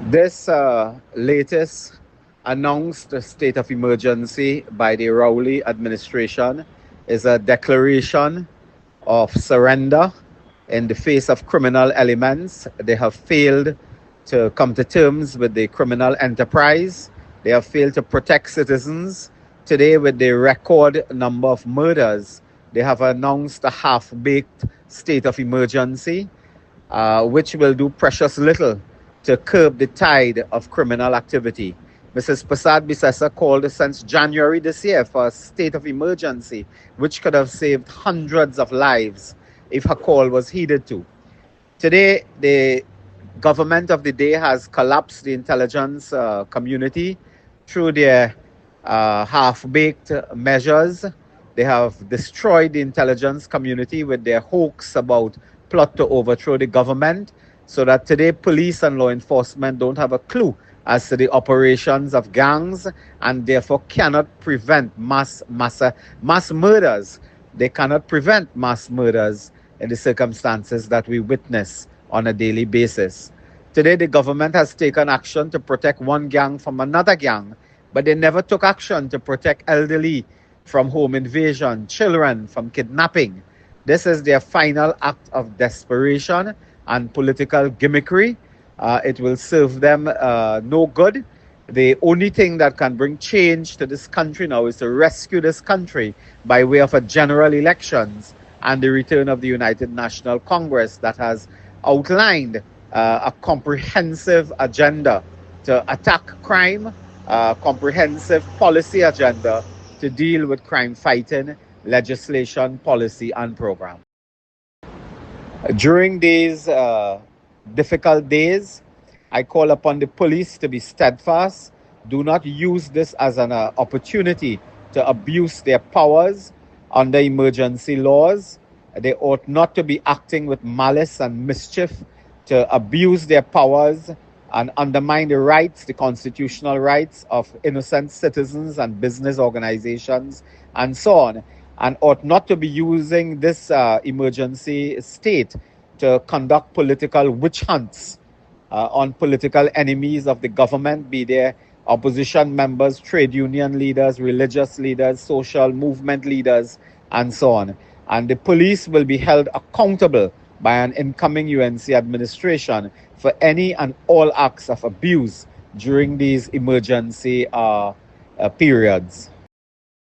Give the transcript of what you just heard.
This latest announced state of emergency by the Rowley administration is a declaration of surrender in the face of criminal elements. They have failed to come to terms with the criminal enterprise. They have failed to protect citizens. Today, with the record number of murders, they have announced a half baked state of emergency, which will do precious little to curb the tide of criminal activity. Mrs. Prasad Bisesa called since January this year for a state of emergency, which could have saved hundreds of lives if her call was heeded to. Today, the government of the day has collapsed the intelligence community through their half baked measures. They have destroyed the intelligence community with their hoax about plot to overthrow the government, so that today police and law enforcement don't have a clue as to the operations of gangs and therefore cannot prevent mass murders. They cannot prevent mass murders in the circumstances that we witness on a daily basis. Today, the government has taken action to protect one gang from another gang, but they never took action to protect elderly from home invasion, children from kidnapping. This is their final act of desperation and political gimmickry. It will serve them no good. The only thing that can bring change to this country now is to rescue this country by way of a general elections and the return of the United National Congress that has outlined a comprehensive agenda to attack crime, a comprehensive policy agenda to deal with crime fighting, legislation, policy, and program. During these difficult days, I call upon the police to be steadfast. Do not use this as an opportunity to abuse their powers under emergency laws. They ought not to be acting with malice and mischief to abuse their powers and undermine the rights, the constitutional rights of innocent citizens and business organizations and so on, and ought not to be using this emergency state to conduct political witch hunts on political enemies of the government, be they opposition members, trade union leaders, religious leaders, social movement leaders, and so on. And the police will be held accountable by an incoming UNC administration for any and all acts of abuse during these emergency periods.